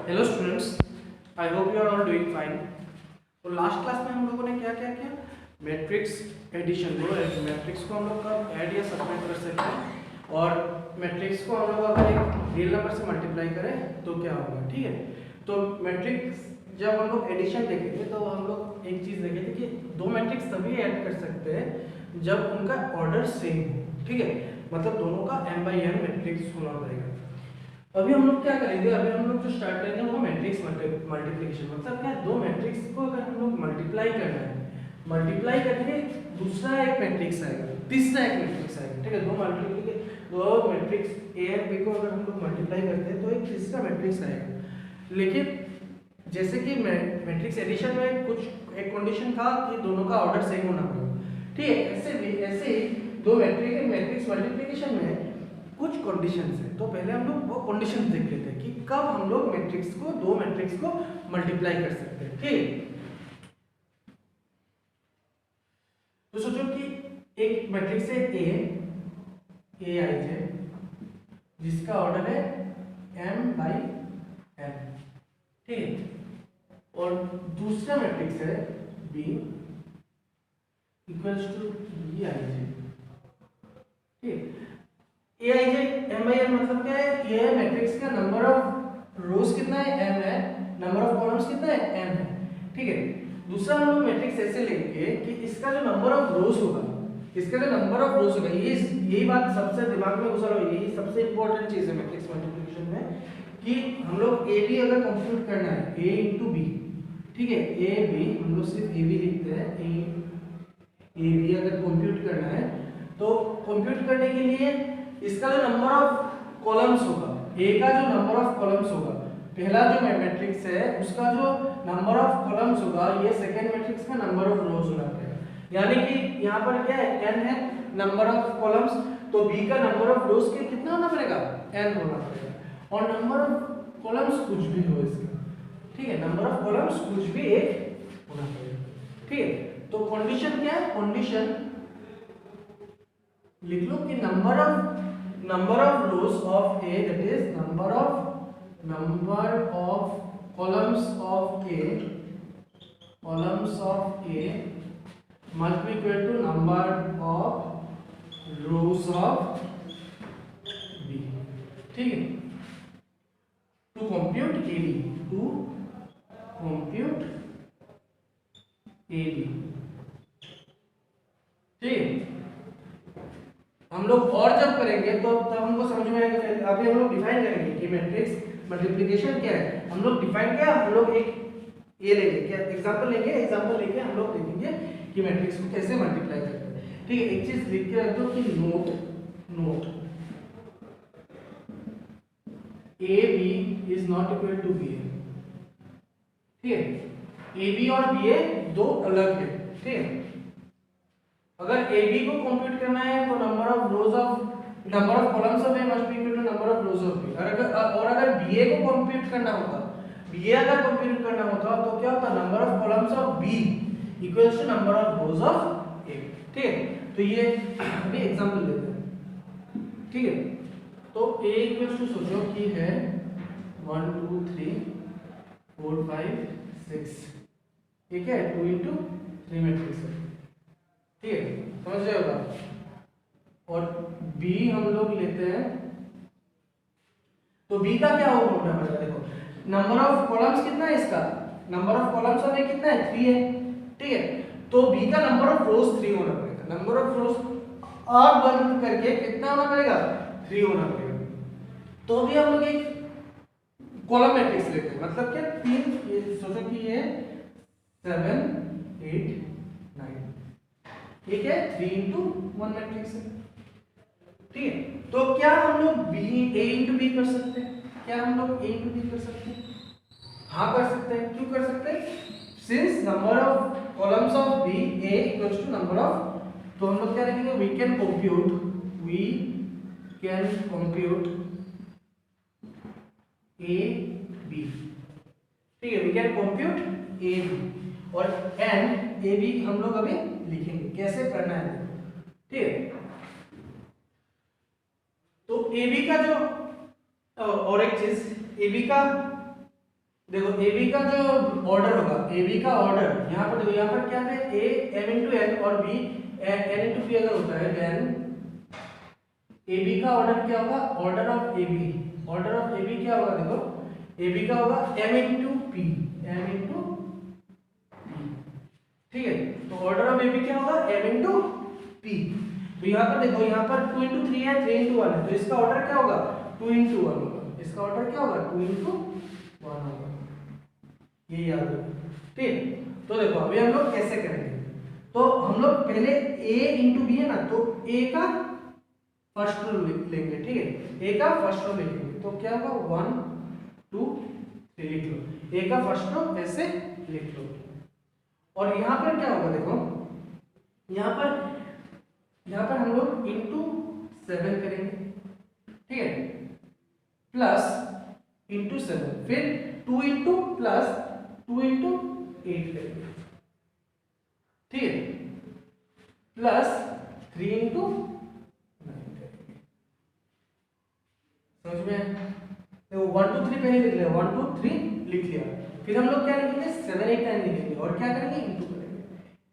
Hello students, I hope you are all doing fine. तो last class में हम लोगों ने क्या क्या किया, मैट्रिक्स एडिशन को, मैट्रिक्स को हम लोग कब ऐड या सबट्रैक्ट कर सकते हैं और मैट्रिक्स को हम लोग अगर एक रियल नंबर से मल्टीप्लाई करें तो क्या होगा। ठीक है, तो मैट्रिक्स जब हम लोग एडिशन देखे थे तो हम लोग एक चीज़ देखे थे कि दो मैट्रिक्स तभी ऐड कर सकते हैं जब उनका ऑर्डर सेम हो। ठीक है, मतलब दोनों का m/n मैट्रिक्स होना पड़ेगा। अभी हम लोग क्या करेंगे, अभी हम लोग जो स्टार्ट करेंगे वो मैट्रिक्स मल्टीप्लिकेशन। मतलब क्या, दो मैट्रिक्स को अगर हम लोग मल्टीप्लाई करना है, मल्टीप्लाई करके दूसरा एक मैट्रिक्स आएगा, तीसरा एक मैट्रिक्स आएगा। ठीक है, दो मैट्रिक्स ए एंड बी को अगर हम लोग मल्टीप्लाई करते हैं तो एक तीसरा मैट्रिक्स आएगा। लेकिन जैसे कि मैट्रिक्स एडिशन में कुछ एक कंडीशन था कि दोनों का ऑर्डर सेम होना पड़ेगा। ठीक है, ऐसे ही दो मैट्रिक्स मल्टीप्लिकेशन में कुछ कंडीशंस है। तो पहले हम लोग वो कंडीशंस देख लेते हैं कि कब हम लोग दो मैट्रिक्स को मल्टीप्लाई कर सकते हैं। ठीक, तो सोचो कि एक मैट्रिक्स है ए आई जे जिसका ऑर्डर है m/n। ठीक है, और दूसरा मैट्रिक्स है B equals to B I J. ठीक, ए आई जे m/n मतलब क्या है, ये मैट्रिक्स का नंबर ऑफ रोज कितना है, m है, नंबर ऑफ कॉलम्स कितना है, n है। ठीक है, दूसरा हम लोग मैट्रिक्स ऐसे लेंगे कि इसका जो नंबर ऑफ रोज होगा, यही बात सबसे दिमाग में घुसा लो, यही सबसे इंपॉर्टेंट चीज है मैट्रिक्स मल्टीप्लिकेशन में, कि हम लोग ए बी अगर कंप्यूट करना है, a इंटू बी। ठीक है, ए बी हम लोग सिर्फ ए बी लिखते हैं, ए बी अगर कंप्यूट करना है तो कंप्यूट करने के लिए इसका जो नंबर ऑफ कॉलम्स होगा, ए का जो नंबर ऑफ कॉलम्स होगा, पहला जो मैट्रिक्स है उसका जो नंबर ऑफ कॉलम्स होगा, ये सेकंड मैट्रिक्स का नंबर ऑफ रोज होना पड़ेगा। यानी कि यहाँ पर क्या है, n है नंबर ऑफ कॉलम्स, तो b का नंबर ऑफ रोज के कितना होना पड़ेगा, n होना पड़ेगा। और नंबर ऑफ कॉलम्स कुछ भी हो इसका, ठीक है, नंबर ऑफ कॉलम्स कुछ भी एक होना पड़ेगा। ठीक है, तो कंडीशन क्या है, कंडीशन लिख लो कि number of rows of A, that is number of columns of A must be equal to number of rows of b। ठीक है, to compute AB। ठीक, हम लोग और जब करेंगे तो तब हमको समझ में आएगा। अभी हम लोग डिफाइन करेंगे कि मैट्रिक्स मल्टीप्लिकेशन क्या है। हम लोग डिफाइन किया, हम लोग एक ये लेंगे, क्या एग्जांपल लेके हम लोग देखेंगे कि मैट्रिक्स को कैसे मल्टीप्लाई करते हैं। ठीक है, एक चीज लिख के रख दो कि note A B is not equal to B A. ठीक है, ए बी और बी ए दो अलग है। ठीक है, अगर ए बी को कंप्यूट करना है तो number of columns of A must be equal to number of rows of B. और अगर बी ए को कंप्यूट करना होता, तो क्या होता, number of columns of B equals to number of rows of A. ठीक है, तो ये अभी एग्जांपल लेते हैं। ठीक है, तो a इक्वल्स टू सोचो कि है 1 2 3 4 5 6। ठीक है, 2 into 3 मैट्रिक्स है। ठीक है, समझ रहे होगा। और b हम लोग लेते हैं, तो b का क्या होगा, देखो नंबर ऑफ कॉलम्स कितना है, इसका नंबर ऑफ कॉलम्स ऑफ ए कितना है, 3 है। ठीक है, तो b का नंबर ऑफ रोज 3 होना पड़ेगा। नंबर ऑफ रोज आप बंद करके कितना होना पड़ेगा, 3 होना पड़ेगा। तो भी हम लोग एक कॉलम मैट्रिक्स लेते हैं, मतलब क्या, 3, ये सोचो कि ये 7 8 9, ठीक है, 3 into 1 मैट्रिक्स है। ठीक है, तो क्या हम लोग a into b कर सकते हैं, हाँ कर सकते हैं। क्यों कर सकते हैं, since number of columns of b a equals to number of, तो हम लोग क्या लिखेंगे, we can compute a b। ठीक है, we can compute a b, और एंड a b हम लोग अभी लिखेंगे कैसे करना है। ठीक है, तो a b का जो और एक चीज, ए बी का देखो AB का जो ऑर्डर होगा, AB का ऑर्डर यहाँ पर देखो, यहाँ पर क्या है, A M into N और B N into P अगर होता है, देन AB का ऑर्डर क्या होगा, order of AB, order of AB क्या होगा, देखो AB का होगा M into P, M into P, ठीक है। तो ऑर्डर ऑफ AB क्या होगा, M into P। तो यहाँ पर देखो, यहाँ पर 2 into 3 है, 3 into 1 है, तो इसका ऑर्डर क्या होगा, 2 into 1 होगा, इसका ऑर्डर क्या होगा, 2 into 1 होगा, ये याद रखो, ठीक है। तो देखो अभी हम लोग कैसे करेंगे, तो हम लोग पहले A into B है ना, तो A का फर्स्ट रो लेंगे, ठीक है, A का फर्स्ट रो लिखेंगे, तो क्या होगा 1 2 3 लिख लो, A का फर्स्ट रो ऐसे लिख लो। और यहाँ पर क्या होगा, देखो यहाँ पर हम लोग इंटू 7 करेंगे, ठीक है, प्लस इंटू 7, फिर 2 इंटू प्लस 2 इंटू 8 करेंगे, ठीक है, प्लस 3 इंटू 9 करेंगे। समझ में, देखो 1 2 3 पहले लिख लिया, 1 2 3 लिख लिया, फिर हम लोग क्या लिखेंगे, 7 8 9 लिखेंगे, और क्या करेंगे, इंटू करेंगे,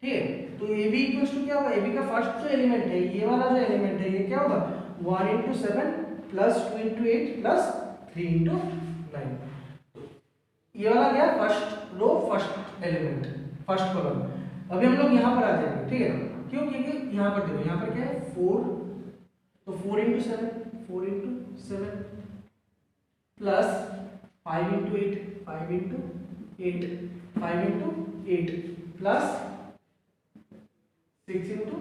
ठीक है। तो AB इक्वल्स टू क्या होगा, AB का फर्स्ट जो एलिमेंट है, ये वाला जो एलिमेंट है, ये क्या होगा, 1 into 7 plus 2 into 8 plus 3 into 9। ये वाला क्या, first row first element first column. अभी हम लोग यहाँ पर आ जाएंगे, ठीक है, क्यों, क्योंकि यहाँ पर देखो, यहाँ पर क्या है 4, तो 4 into 7 4 into 7 plus 5 into 8 5 into 8 5 into 8 plus 6 into,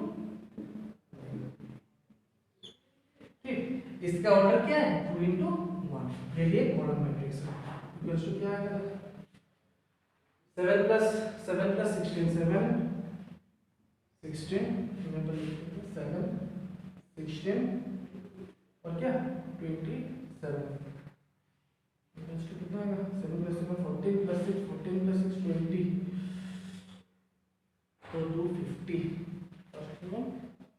ठीक, इसका ऑर्डर क्या है 2 इंटू 1, ये लिए कॉलम मैट्रिक्स है। इक्वल्स टू क्या आएगा, 7 प्लस 16 7 16 7 16 और क्या 27, इक्वल्स टू कितना आएगा, 7 प्लस 7 14 प्लस 6 14 प्लस 6 20, तो 250, फर्स्ट वन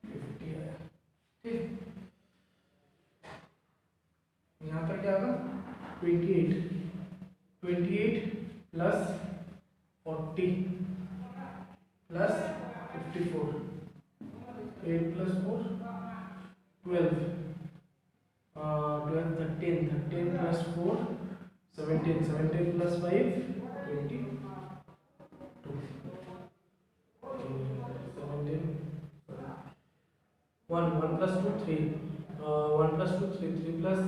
50 आया, ठीक। यहाँ पर क्या होगा 28 plus 40 plus 54, 8 plus 4 12 12 13 plus 4 17 17 plus 5 22 17 1 plus 2 3 1 plus 2 3 3 plus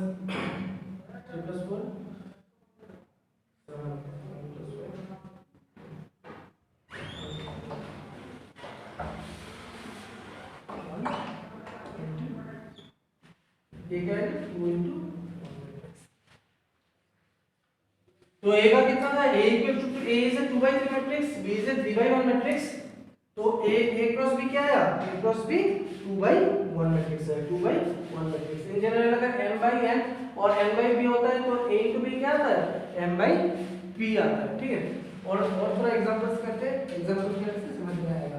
4 7 1 plus 5 1 है 2 इंटू, तो A का कितना था, A equal to A is a 2/3 matrix, B is a 3/1 matrix, तो A क्रॉस B क्या आया, A क्रॉस B 2/1 मैट्रिक्स है, 2/1 मैट्रिक्स। इन जनरल अगर m/n और m/b होता है, तो A into B क्या आता है, m/p आता है, ठीक है। और थोड़ा एग्जांपल्स करते हैं, एग्जांपल करने से समझ में आएगा।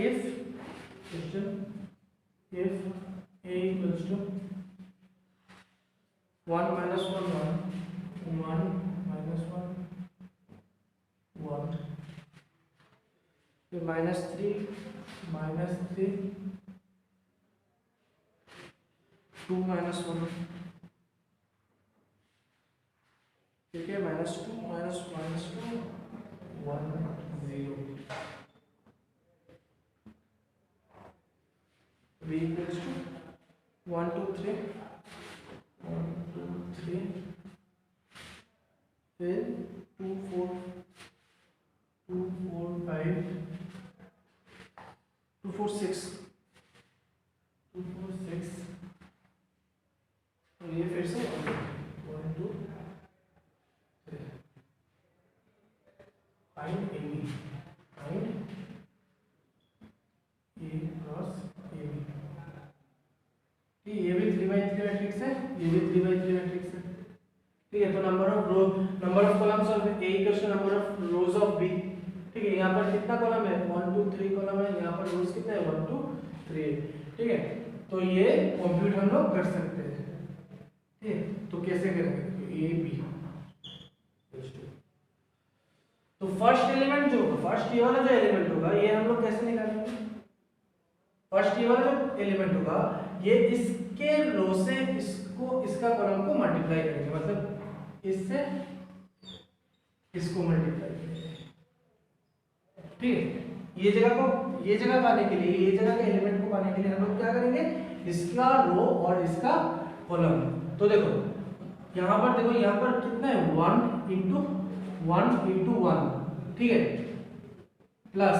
If question, if A equals to 1 minus 1 1 minus 1 1, फिर -3 2 minus 1, ठीक है, -2 minus 2 1 0, B equals to 1 2 3 1 2 3, फिर 2 4 2 4 5 2 4 6 2 4 6, और ये फिर से 1 2 3, find AB, find A cross AB, ये भी 3/3 मैट्रिक्स है, ये भी 3/3 मैट्रिक्स है, ठीक है। तो number of columns of A equals to number of rows of B. ठीक है, यहाँ पर कितना कॉलम है 1 2 3 कॉलम है, यहाँ पर रोज कितना है 1 2 3। ठीक है, तो ये कंप्यूट हम लोग कर सकते हैं। ठीक है, तो कैसे करेंगे, तो ए बी। तो फर्स्ट एलिमेंट जो होगा, फर्स्ट ये वाला जो एलिमेंट होगा ये हम लोग कैसे निकालेंगे, फर्स्ट ये वाला जो एलिमेंट होगा ये इसके रो से इसको इसका कॉलम को मल्टीप्लाई करेंगे, मतलब इससे इसको मल्टीप्लाई करेंगे। ठीक है, ये जगह पाने के लिए, ये जगह के एलिमेंट को पाने के लिए हम लोग क्या करेंगे, इसका रो और इसका कॉलम। तो देखो यहाँ पर देखो, यहाँ पर कितना है 1 इंटू 1, ठीक है, प्लस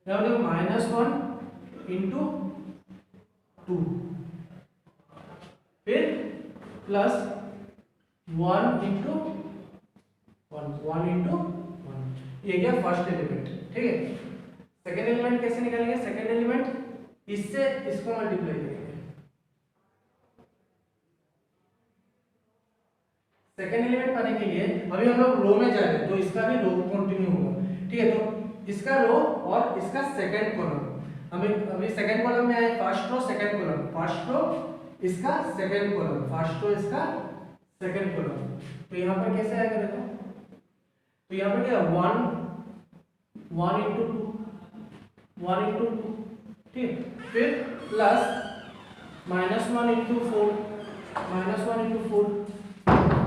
यहाँ पर देखो -1 इंटू 2, फिर प्लस 1 इंटू 1, ये क्या फर्स्ट एलिमेंट। ठीक है, सेकेंड एलिमेंट कैसे निकालेंगे, सेकेंड एलिमेंट इससे इसको मल्टीप्लाई करेंगे। सेकेंड एलिमेंट पाने के लिए अभी हम लोग रो में जा रहे हैं, तो इसका भी रो कंटिन्यू होगा। ठीक है, तो इसका रो और इसका सेकेंड कॉलम, हमें अभी सेकेंड कॉलम में आए first row second column, first row इसका सेकेंड कॉलम, फर्स्ट रो इसका सेकेंड कॉलम। तो यहाँ पर कैसे आएगा देखो, तो यहाँ पर क्या 1 इंटू 2, ठीक, फिर प्लस -1 इंटू 4,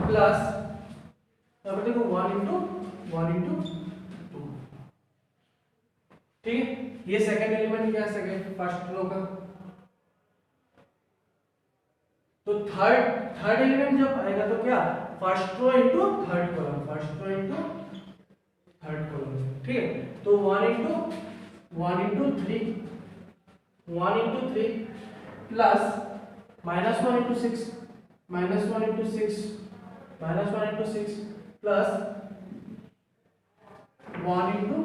प्लस यहाँ पर देखो 1 इंटू 2। ठीक, ये सेकंड एलिमेंट क्या, सेकंड फर्स्ट रो का। तो थर्ड एलिमेंट जब आएगा तो क्या, first row into third column, first row into third column. ठीक है, तो 1 into 3 plus -1 into 6 plus 1 into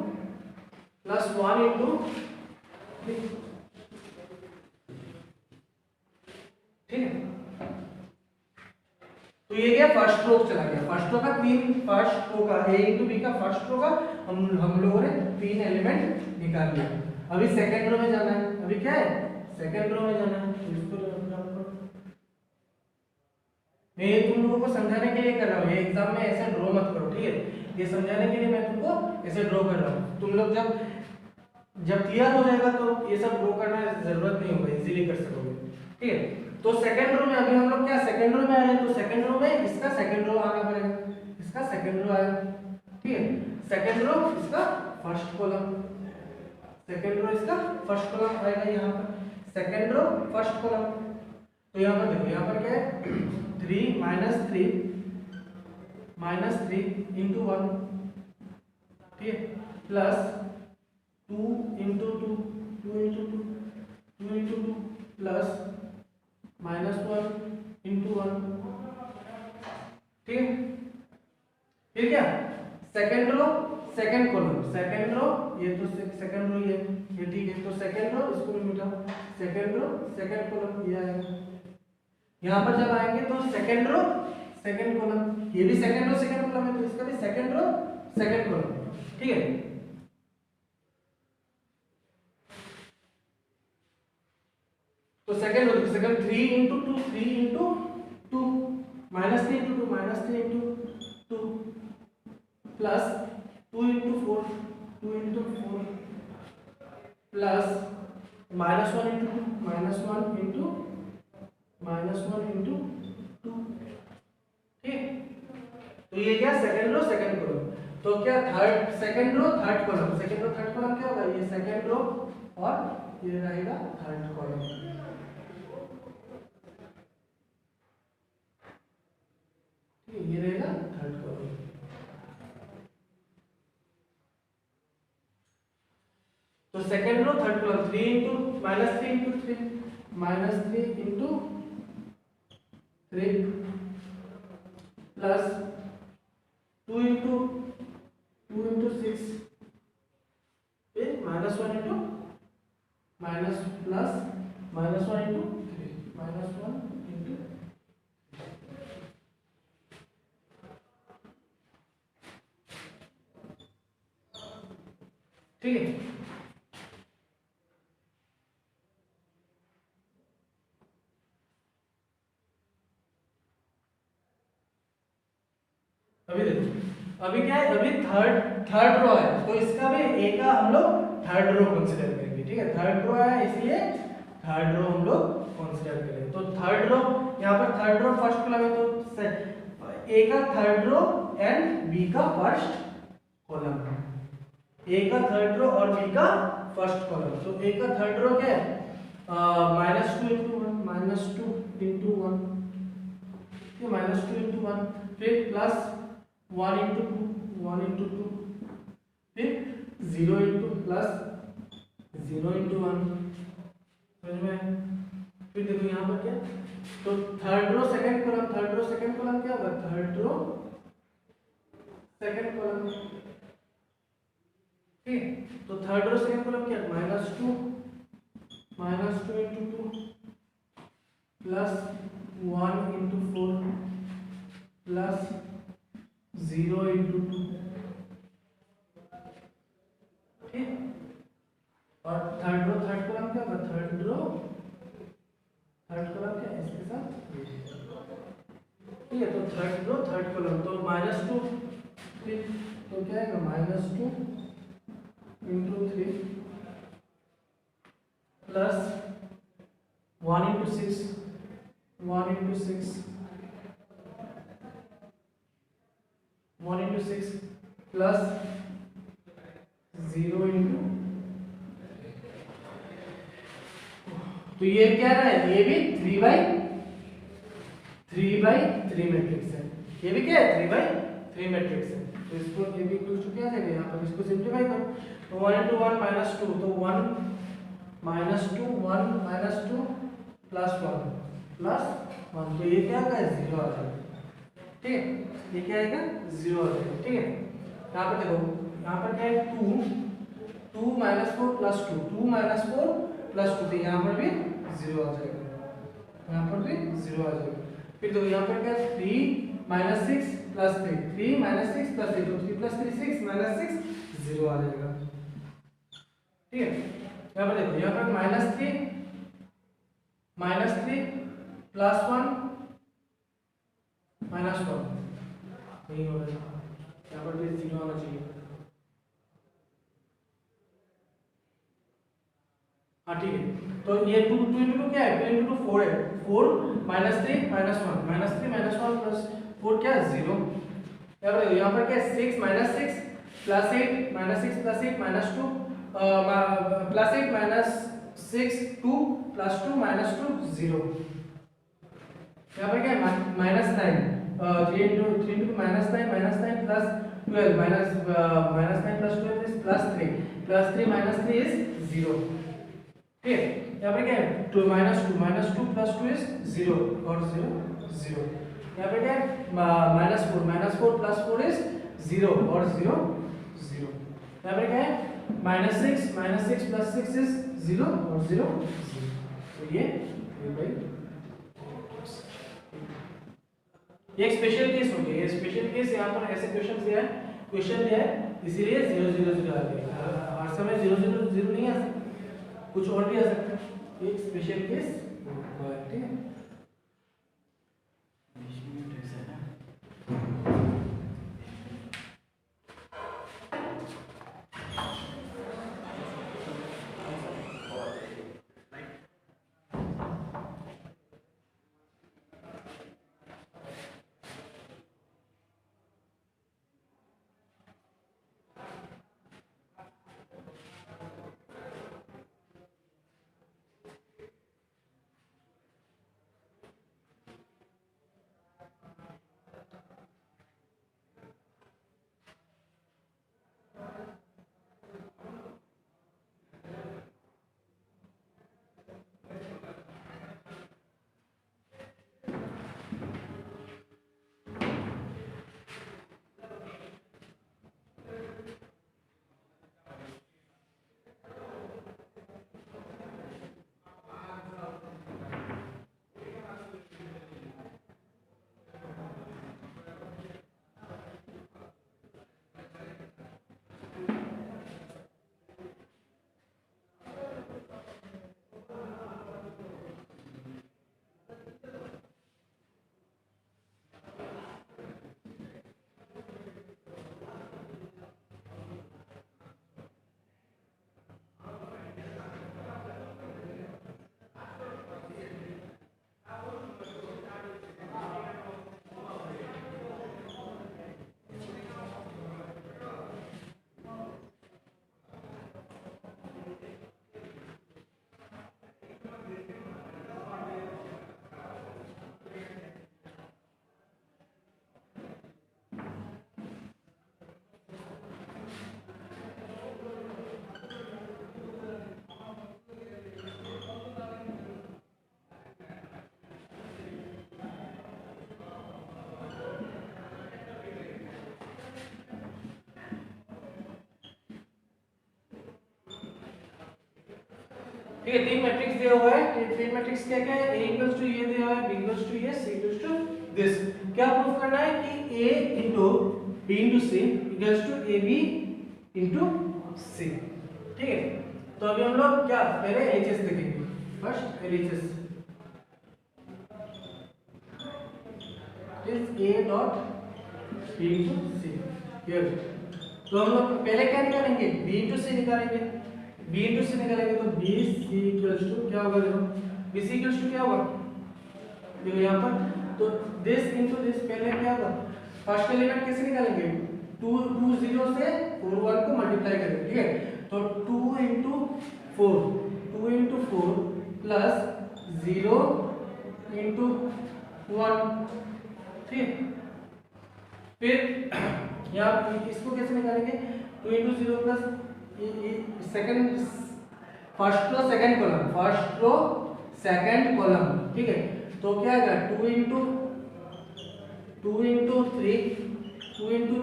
ठीक है। तो ये क्या फर्स्ट रो चला गया, फर्स्ट रो का फर्स्ट रो का ए इंटू बी का फर्स्ट रो का हम लोगों ने 3 एलिमेंट निकाल लिया। अभी सेकंड रो में जाना है, अभी क्या है सेकंड रो में जाना है। इसको मैं तुम लोगों को समझाने के लिए कर रहा हूँ, ये एग्जाम में ऐसे ड्रॉ मत करो। ठीक है, ये समझाने के लिए मैं तुमको ऐसे ड्रॉ कर रहा हूँ। तुम लोग जब क्लियर हो जाएगा तो ये सब ड्रॉ करना जरूरत नहीं होगा, इजीली कर सकोगे। ठीक है, तो सेकंड रो में अभी हम लोग क्या सेकंड रो में आए हैं, तो सेकंड रो में इसका सेकंड रो आना पड़ेगा, इसका सेकंड रो आएगा। ठीक है, सेकंड रो इसका फर्स्ट कॉलम, सेकंड रो इसका फर्स्ट कॉलम आएगा यहाँ पर, सेकंड रो फर्स्ट कॉलम। तो यहाँ पर देखो, यहाँ पर क्या है 3 इंटू 1, ठीक है, प्लस 2 इंटू 2 प्लस -1 इंटू 1। ठीक है, फिर क्या second row second column, second row ये तो सेकंड रो ये ठीक है, तो सेकंड रो इसको भी मिटाओ, सेकंड रो सेकंड कॉलम ये आएगा। यहाँ पर जब आएंगे तो सेकंड रो सेकंड कॉलम, ये भी सेकंड रो सेकंड कॉलम है, तो इसका भी सेकंड रो सेकंड कॉलम। ठीक है, तो second row second 3 into 2 -3 into 2 plus 2 into 4 plus -1 into 2। ठीक, तो ये क्या सेकंड रो सेकंड कॉलम। तो क्या third second row third column, second row third column क्या होगा, ये सेकंड रो और ये रहेगा थर्ड कॉलम। ये रहेगा थर्ड कॉलम। तो second row third column 3 into -3 into 3 plus 2 into 6, फिर -1 into minus plus -1 into 3 -1 into. ठीक है। अभी देखो, अभी क्या है, अभी थर्ड रो है, तो इसका भी ए का हम लोग थर्ड रो कंसीडर करेंगे। ठीक है, थर्ड रो है इसलिए थर्ड रो हम लोग कंसीडर करेंगे। तो थर्ड रो, यहाँ पर थर्ड रो फर्स्ट कॉलम है, तो ए का थर्ड रो एंड बी का फर्स्ट कॉलम। ए का थर्ड रो और बी का फर्स्ट कॉलम। तो ए का थर्ड रो क्या है, -2 × 1, -2 × 1, -2 × 1, फिर प्लस 1 × 2, 1 × 2, फिर 0 × प्लस 0 × 1, समझ में। फिर देखो यहाँ पर क्या, तो third row second column, third row second column क्या होगा, थर्ड रो सेकंड कॉलम। ठीक, तो थर्ड रो सेकंड कॉलम क्या, -2 × 2 प्लस 1 × 4 प्लस 0 × 2। ठीक, और थर्ड कॉलम क्या होगा, थर्ड कॉलम क्या है इसके साथ, ठीक है। तो थर्ड रो थर्ड कॉलम, तो -2, फिर तो क्या आएगा, -2 × 3 प्लस 1 × 6, 1 × 6, 1 × 6 प्लस 0 × तो ये क्या रहा है, ये भी 3/3 मैट्रिक्स है, ये भी क्या है 3/3 मैट्रिक्स है। तो इसको ये भी इक्वल टू क्या आ जाएगा, यहाँ पर इसको सिंप्लीफाई करो, तो 1 × 1 -2, तो 1 -2 1 -2 प्लस 1 प्लस 1, तो ये क्या आएगा, 0 आ जाएगा। ठीक है, ये क्या आएगा, 0 आ जाएगा। ठीक है, यहाँ पर देखो, यहाँ पर क्या है 2 2 -4 प्लस 2, 2 -4 प्लस 2, तो यहाँ पर भी 0 आ जाएगा, यहाँ पर भी 0 आ जाएगा। फिर देखो यहाँ पर क्या है, 3 - 6 प्लस 3, 3 - 6 प्लस 3, तो 3 + 3 6 - 6 0 आ जाएगा। ठीक है, यहाँ पर देखो, यहाँ पर -3 प्लस 1 -1 नहीं हो रहा है, यहाँ पर भी 0 आना चाहिए। हाँ ठीक है, तो ये 2 × 2 क्या है, 2 × 2 4 है, 4 -3 -1 प्लस 4 क्या है 0। यहाँ पर क्या है 6 - 6 प्लस 8 -6 प्लस 8 -2 प्लस 8 -6 2 प्लस 2 -2 0। यहाँ पर क्या है -9 3 × 3 × -9 प्लस 12 -9 प्लस 12 इज +3 -3 इज 0। ठीक है, यहाँ पर क्या है 2 प्लस 2 इज 0 और 0 0। यहाँ पे क्या है -4 प्लस 4 इज 0 और 0 0। यहाँ पे क्या है -6 प्लस 6 इज 0 और 0 0। तो ये एक स्पेशल केस हो गया, ये स्पेशल केस, यहाँ पर ऐसे क्वेश्चन दिया है इसीलिए 0 0 0 आ गया। हर समय 0 0 0 नहीं आ सकता, कुछ और भी आ सकता है, एक स्पेशल केस। ठीक है, ठीक है, तीन मैट्रिक्स दिया हुआ है। तीन मैट्रिक्स क्या क्या है, a इक्वल्स टू ये दिया हुआ है, b इक्वल्स टू ये, c इक्वल्स टू दिस। क्या प्रूफ करना है कि a into b into c equals to ab into c। ठीक है, तो अभी हम लोग क्या पहले LHS देखेंगे। First LHS is a dot b into c here. तो हम लोग पहले क्या निकालेंगे, b इनटू c निकालेंगे। b इनटू c निकालेंगे तो b c इक्वल्स टू क्या होगा, देखो b c इक्वल्स टू क्या होगा, देखो यहाँ पर तो दिस इनटू दिस पहले क्या होगा, फर्स्ट एलिमेंट कैसे निकालेंगे, 2 0 से 4 1 को मल्टीप्लाई करेंगे। ठीक है, तो 2 इनटू 4 प्लस 0 इनटू 1। ठीक, फिर यहाँ इसको कैसे निकालेंगे, 2 into 0 plus second first row second column, first row second column. ठीक है, तो क्या आएगा 2 इंटू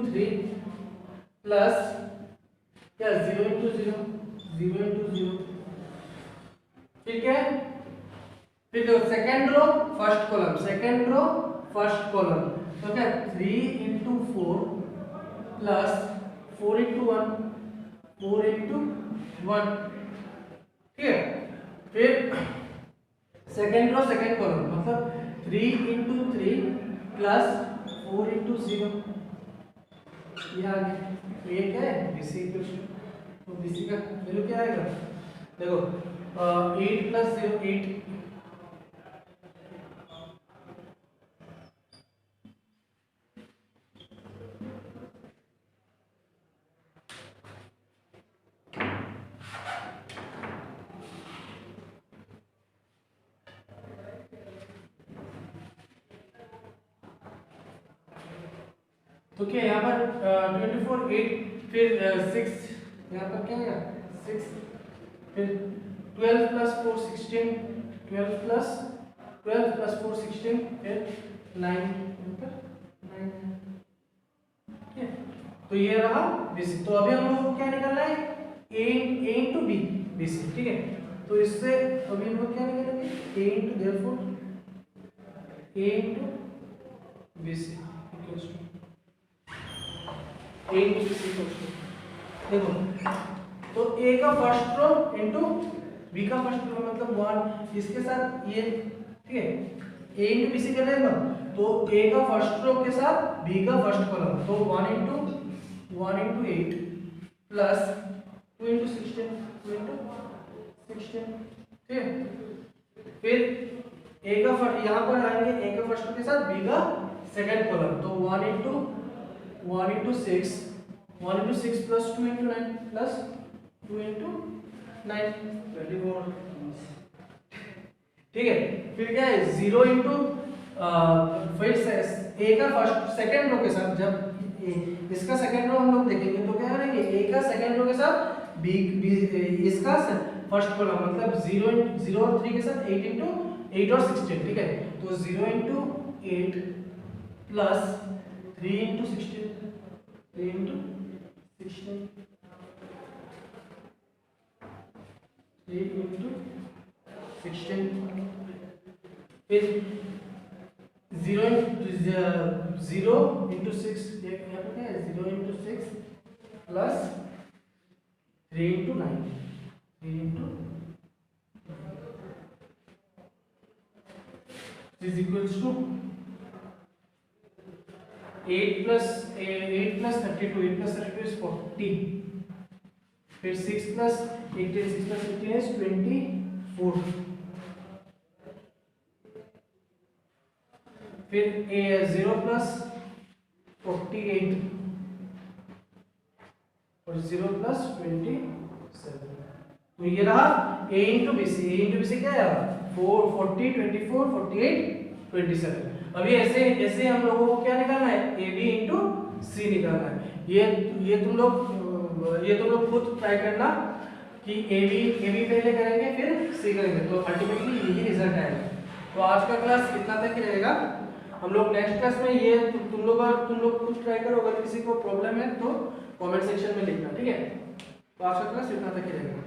3 प्लस क्या 0 इंटू 0। ठीक है, फिर जो सेकंड रो फर्स्ट कॉलम, तो क्या 3 इंटू 4 प्लस 4 इंटू 1। ठीक है, फिर सेकंड रो सेकंड कॉलम मतलब 3 इंटू 3 प्लस 4 इंटू 0। ये आ गया, तो ये क्या है BC इक्वेशन। तो BC का वैल्यू क्या आएगा, देखो 8 प्लस 0 8। तो क्या यहाँ पर 24 8 फिर 6 यहाँ पर क्या है 6, फिर 12 प्लस 4 16, 12 प्लस 4 16, फिर 9 पर 9। ठीक है, तो ये रहा BC। तो अभी हम लोग को क्या निकालना है, A इंटू B BC। ठीक है, तो इससे अभी हम लोग क्या निकालेंगे, A into therefore A into BC equals to A into BC equals to, देखो तो A का फर्स्ट रो इंटू B का फर्स्ट रो मतलब 1, इसके साथ ये। ठीक है, A इंटू BC कर रहे हैं ना, तो A का फर्स्ट रो के साथ B का फर्स्ट कॉलम, तो 1 इंटू 8 प्लस 2 इंटू 16। ठीक है, फिर A का फर्स्ट यहाँ पर आएंगे, A का फर्स्ट रो के साथ B का सेकंड कॉलम, तो 1 into 6 plus 2 into 9 plus 2 into 9 24। ठीक है, फिर क्या है 0 इंटू फिर A का फर्स्ट सेकंड रो के साथ, जब इसका सेकंड रो हम लोग देखेंगे तो क्या करेंगे, A का सेकंड रो के साथ B इसका फर्स्ट कॉलम मतलब 0 और 3 के साथ 8 इंटू 8 और 16। ठीक है, तो 0 इंटू 8 प्लस 3 इंटू 16 फिर 0 इंटू 6, यहाँ पे क्या है 0 into 6 plus 3 into 9 is equals to 8 plus 32 is 40, फिर 6 प्लस 18 इज 24, फिर 0 प्लस 48 और 0 प्लस 27। तो ये रहा A इंटू BC क्या है 4 40 24 48 27। अभी ऐसे हम लोगों को क्या निकालना है, AB इंटू C निकालना है। ये तुम लोग खुद ट्राई करना कि AB पहले करेंगे फिर C करेंगे, तो अल्टीमेटली यही रिजल्ट आएगा। तो आज का क्लास इतना तक ही रहेगा। हम लोग नेक्स्ट क्लास में ये तुम लोग खुद ट्राई करो, अगर किसी को प्रॉब्लम है तो कमेंट सेक्शन में लिखना। ठीक है, तो आज का क्लास इतना तक ही रहेगा।